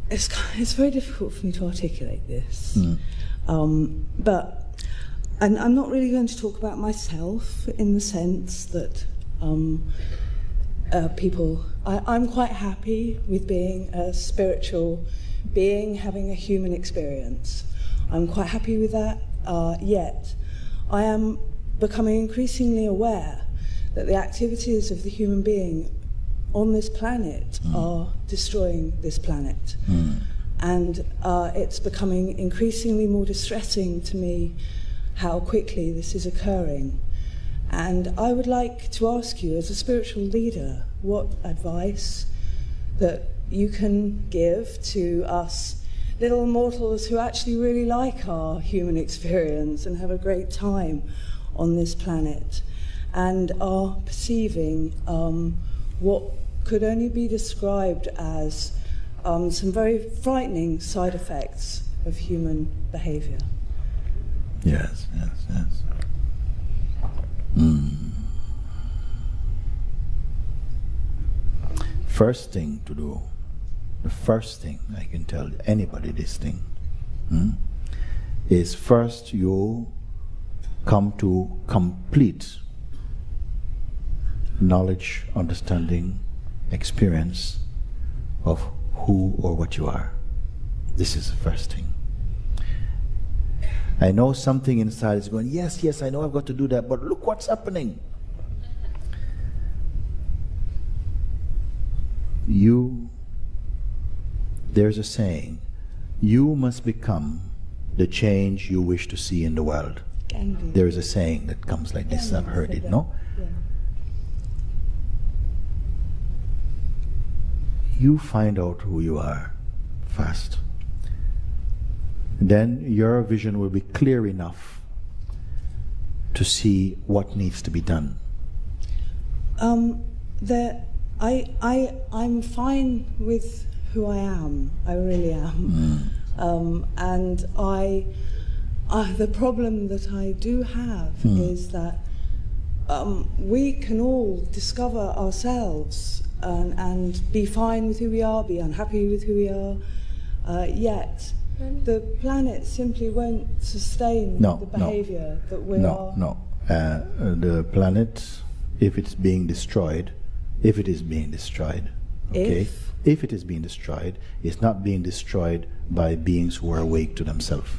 it's very difficult for me to articulate this. But I'm not really going to talk about myself in the sense that I'm quite happy with being a spiritual being having a human experience. I'm quite happy with that, yet I am becoming increasingly aware that the activities of the human being on this planet are destroying this planet. And it's becoming increasingly more distressing to me how quickly this is occurring. And I would like to ask you, as a spiritual leader, what advice that you can give to us little mortals who actually really like our human experience and have a great time on this planet and are perceiving what could only be described as some very frightening side effects of human behavior. Yes. First thing to do, the first thing I can tell anybody this thing, is first you come to complete knowledge, understanding, experience of who or what you are. This is the first thing. I know something inside is going, yes, I know I've got to do that, but look what's happening. There's a saying, you must become the change you wish to see in the world. There is a saying that comes like this, I've heard it, no? Yeah. You find out who you are first. Then your vision will be clear enough to see what needs to be done. I'm fine with who I am. I really am. And the problem that I do have is that we can all discover ourselves and be fine with who we are, be unhappy with who we are, yet the planet simply won't sustain the behavior that we are. The planet, if it's being destroyed, if it is being destroyed, okay? If it is being destroyed, it's not being destroyed by beings who are awake to themselves.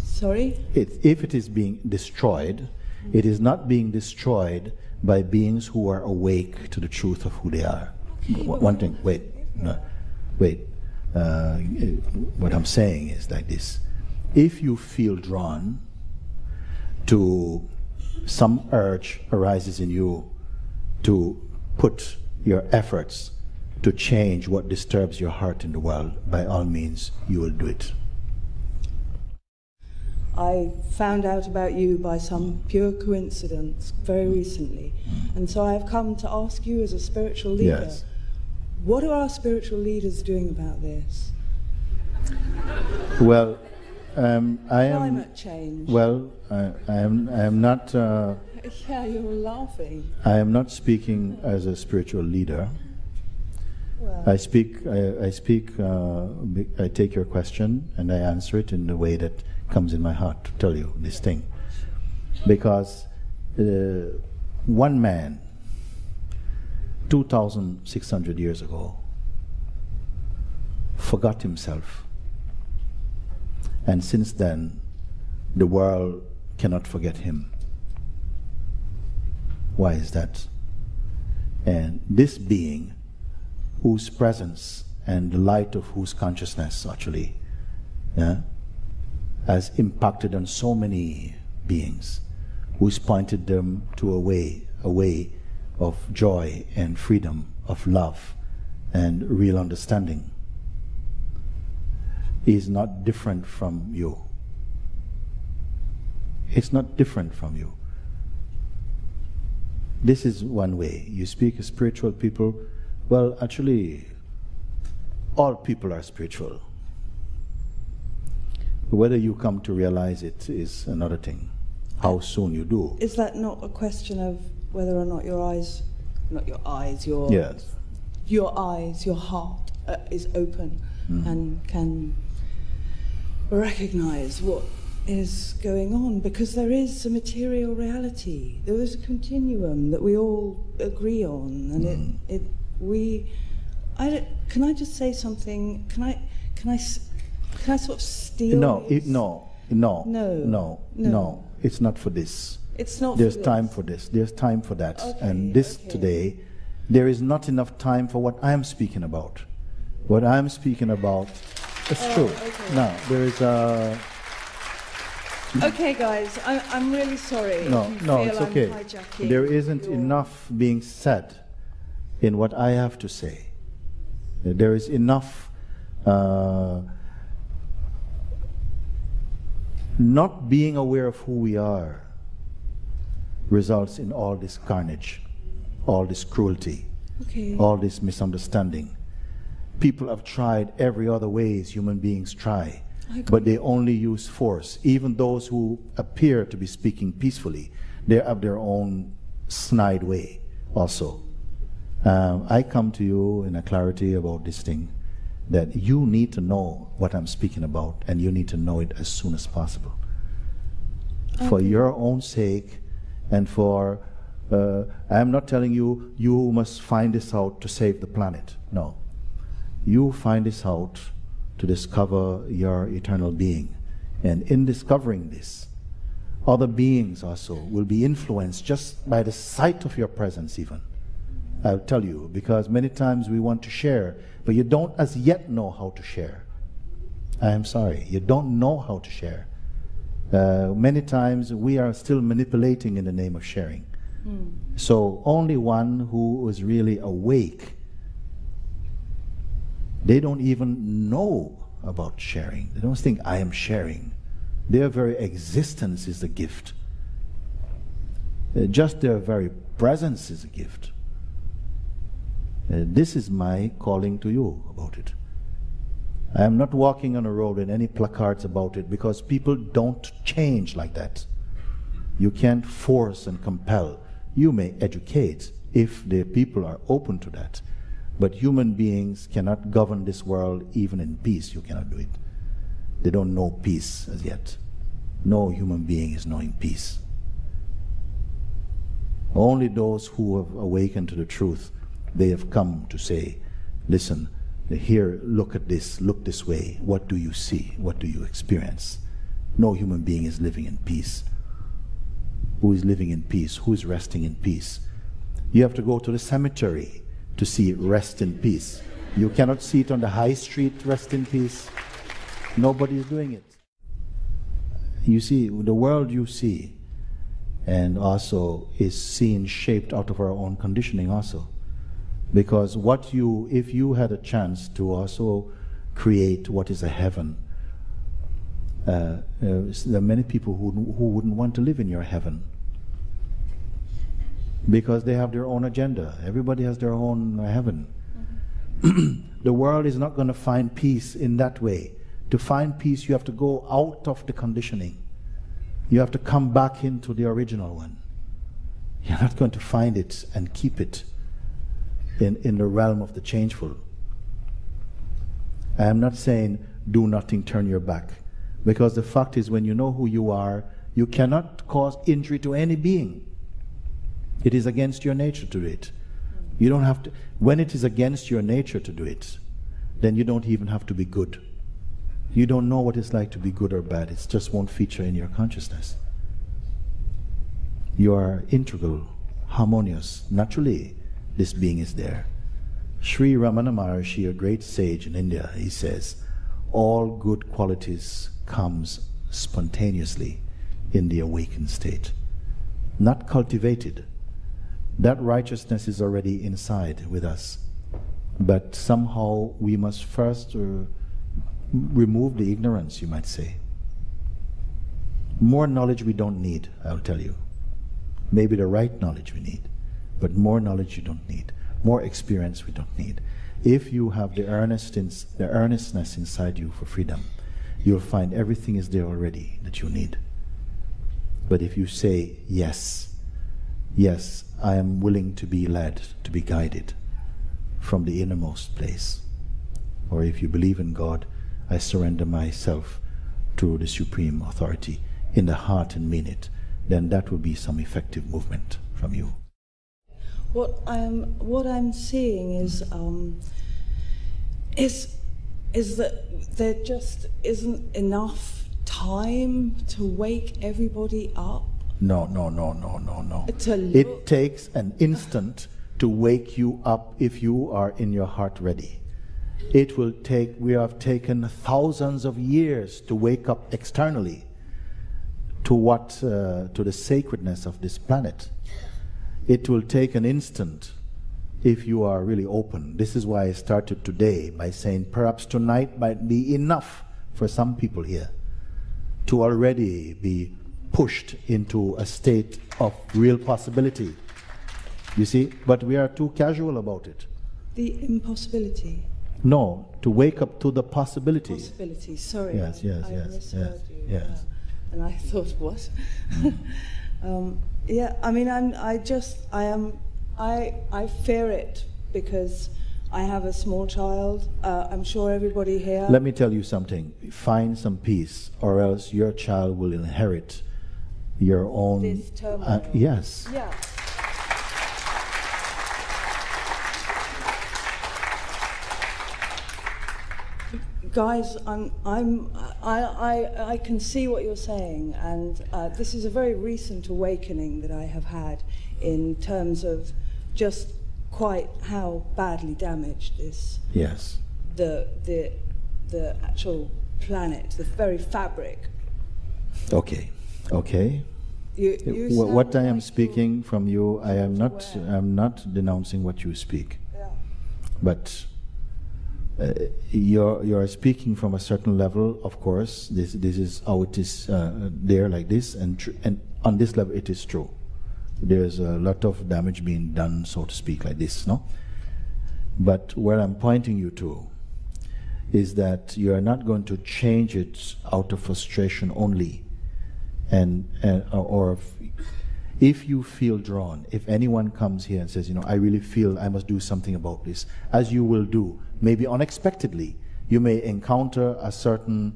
Sorry? If it is being destroyed, it is not being destroyed by beings who are awake to the truth of who they are. Okay, one thing, wait. What I'm saying is like this. If you feel drawn to some urge arises in you to put your efforts to change what disturbs your heart in the world, by all means, you will do it. I found out about you by some pure coincidence very recently, and so I've come to ask you as a spiritual leader, yes. What are our spiritual leaders doing about this? Well, climate change. Well, I am not. Yeah, you're laughing. I am not speaking as a spiritual leader. Well, I take your question and I answer it in the way that comes in my heart to tell you this thing. Because one man, 2,600 years ago, forgot himself. And since then, the world cannot forget him. Why is that? And this being, whose presence and the light of whose consciousness actually has impacted on so many beings, who's pointed them to a way of joy and freedom, of love and real understanding, is not different from you. It's not different from you. This is one way. You speak as spiritual people. Well, actually, all people are spiritual. Whether you come to realize it is another thing. How soon you do. Is that not a question of whether or not your eyes, not your eyes, yes. your eyes, your heart is open and can recognize what is going on, because there is a material reality. There is a continuum that we all agree on, and can I just say something? Can I sort of steal? No. It's not for this. It's not. There's time for this. There's time for that. Okay, and this today, there is not enough time for what I am speaking about. What I am speaking about is true. Okay. Now there is a. Okay, guys, I'm really sorry. No, it's okay. Hijacking there isn't enough being said in what I have to say. There is enough not being aware of who we are results in all this carnage, all this cruelty, all this misunderstanding. People have tried every other ways human beings try, but they only use force. Even those who appear to be speaking peacefully, they have their own snide way also. I come to you in a clarity about this thing, that you need to know what I'm speaking about, and you need to know it as soon as possible. For your own sake, and for, I'm not telling you, you must find this out to save the planet. No. You find this out to discover your eternal being. And in discovering this, other beings also will be influenced just by the sight of your presence even. I'll tell you, because many times we want to share, but you don't as yet know how to share. I am sorry, you don't know how to share. Many times we are still manipulating in the name of sharing. So only one who is really awake, they don't even know about sharing. They don't think I am sharing. Their very existence is a gift. Just their very presence is a gift. This is my calling to you about it. I am not walking on a road with any placards about it, because people don't change like that. You can't force and compel. You may educate if the people are open to that. But human beings cannot govern this world even in peace. You cannot do it. They don't know peace as yet. No human being is knowing peace. Only those who have awakened to the truth, they have come to say, listen, here, look at this, look this way. What do you see? What do you experience? No human being is living in peace. Who is living in peace? Who is resting in peace? You have to go to the cemetery to see rest in peace. You cannot see it on the high street, rest in peace. Nobody is doing it. You see, the world you see, and also is seen, shaped out of our own conditioning also. Because if you had a chance to also create what is a heaven, there are many people who wouldn't want to live in your heaven, because they have their own agenda. Everybody has their own heaven. The world is not going to find peace in that way. To find peace, you have to go out of the conditioning. You have to come back into the original one. You're not going to find it and keep it in the realm of the changeful. I am not saying do nothing, turn your back. Because the fact is, when you know who you are, you cannot cause injury to any being. It is against your nature to do it. You don't have to. When it is against your nature to do it, then you don't even have to be good. You don't know what it's like to be good or bad. It just won't feature in your consciousness. You are integral, harmonious. Naturally, this being is there. Sri Ramana Maharshi, a great sage in India, he says, all good qualities comes spontaneously in the awakened state, not cultivated. That righteousness is already inside with us, but somehow we must first remove the ignorance, you might say. More knowledge we don't need, I'll tell you. Maybe the right knowledge we need, but more knowledge you don't need. More experience we don't need. If you have the earnestness inside you for freedom, you'll find everything is there already that you need. But if you say, yes, yes, I am willing to be led, to be guided from the innermost place, or if you believe in God, I surrender myself to the supreme authority in the heart and mean it, then that will be some effective movement from you. What I'm seeing is that there just isn't enough time to wake everybody up. No. It takes an instant to wake you up if you are in your heart ready. It will take, we have taken thousands of years to wake up externally to the sacredness of this planet. It will take an instant if you are really open. This is why I started today by saying perhaps tonight might be enough for some people here to already be pushed into a state of real possibility. You see, but we are too casual about it. The impossibility. No, to wake up to the possibility. Possibility, sorry. Yes. Misheard you. Yes. Yeah. And I thought, what? Yeah, I mean, I fear it because I have a small child. I'm sure everybody here. Let me tell you something. Find some peace, or else your child will inherit your own. This turmoil. Yes. Yeah. Guys, I can see what you're saying, and this is a very recent awakening that I have had in terms of just quite how badly damaged this. Yes. The actual planet, the very fabric. Okay. You What I am like speaking from you, I am not. aware. I'm not denouncing what you speak, Yeah. but. You're speaking from a certain level, of course. This is how it is there, like this, and on this level it is true. There's a lot of damage being done, so to speak, like this, no? But where I'm pointing you to is that you are not going to change it out of frustration only, or if you feel drawn, if anyone comes here and says, I really feel I must do something about this, as you will do, maybe unexpectedly, you may encounter a certain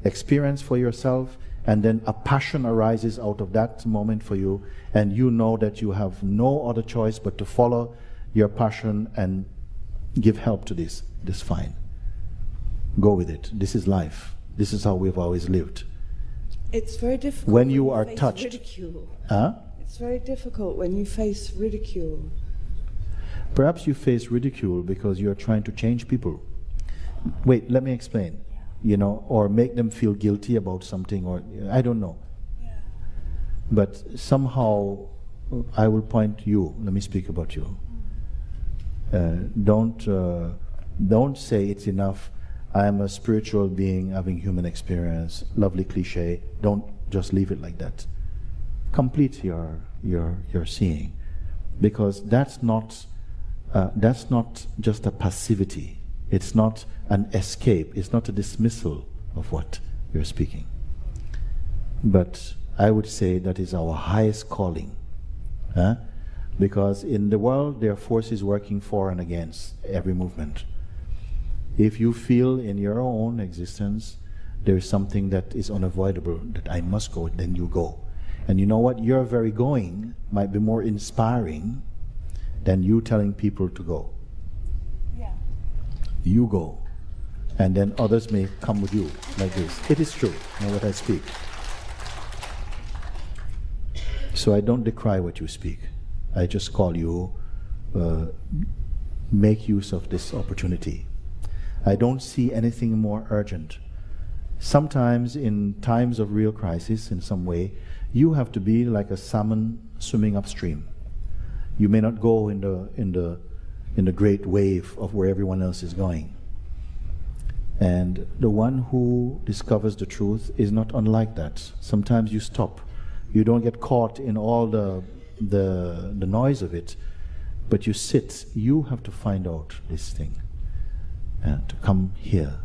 experience for yourself, and then a passion arises out of that moment for you, and you know that you have no other choice but to follow your passion and give help to this. This is fine. Go with it. This is life. This is how we've always lived. It's very difficult when you are face touched. ridicule. Huh? It's very difficult when you face ridicule. Perhaps you face ridicule because you're trying to change people. Wait, let me explain. Or make them feel guilty about something, or I don't know. Yeah. But somehow, I will point to you. Let me speak about you. Don't say it's enough. I am a spiritual being having human experience. Lovely cliche. Don't just leave it like that. Complete your seeing, because that's not just a passivity. It's not an escape. It's not a dismissal of what you're speaking. But I would say that is our highest calling, because in the world there are forces working for and against every movement. If you feel in your own existence there is something that is unavoidable, that I must go, then you go. And you know what? Your very going might be more inspiring than you telling people to go. Yeah. You go. And then others may come with you, like this. It is true, what I speak. So I don't decry what you speak. I just call you, make use of this opportunity. I don't see anything more urgent. Sometimes in times of real crisis, in some way, you have to be like a salmon swimming upstream. You may not go in the great wave of where everyone else is going. And the one who discovers the truth is not unlike that. Sometimes you stop. You don't get caught in all the noise of it, but you sit. You have to find out this thing, to come here.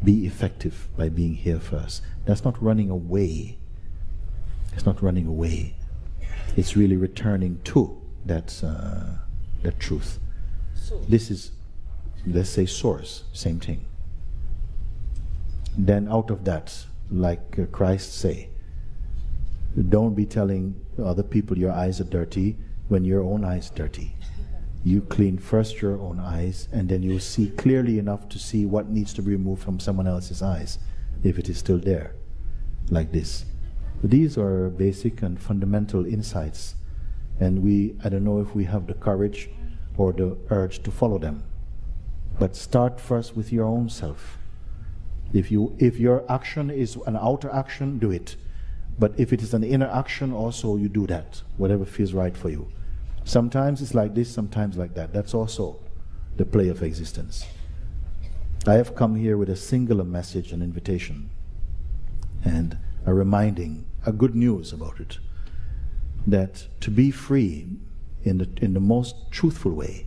Be effective by being here first. That's not running away. It's not running away. It's really returning to that truth. So, This is let's say source, same thing. Then out of that, like Christ say, don't be telling other people your eyes are dirty when your own eyes are dirty. You clean first your own eyes, and then you'll see clearly enough to see what needs to be removed from someone else's eyes, if it is still there, like this. These are basic and fundamental insights, and I don't know if we have the courage or the urge to follow them. But start first with your own self. If your action is an outer action, do it. But if it is an inner action also, you do that, whatever feels right for you. Sometimes it's like this, sometimes like that. That's also the play of existence. I have come here with a singular message, an invitation, and a reminding, a good news about it, that to be free in the most truthful way,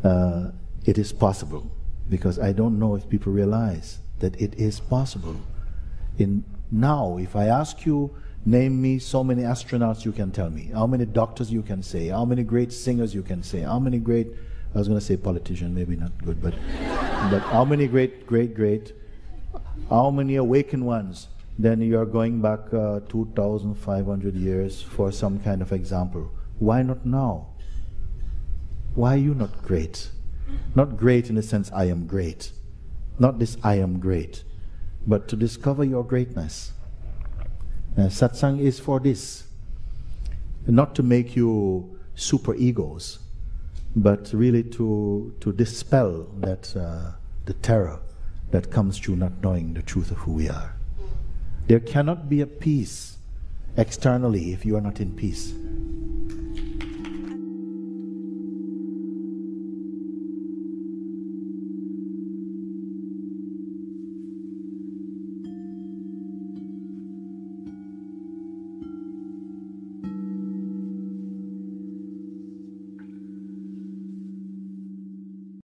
it is possible. Because I don't know if people realize that it is possible. Now, if I ask you, name me so many astronauts you can tell me, how many doctors you can say, how many great singers you can say, how many great, I was going to say politician, maybe not good, but how many great, how many awakened ones, then you are going back 2,500 years for some kind of example. Why not now? Why are you not great? Not great in the sense I am great. Not this I am great, but to discover your greatness. Satsang is for this. Not to make you super egos, but really to dispel that the terror that comes through not knowing the truth of who we are. There cannot be a peace externally if you are not in peace.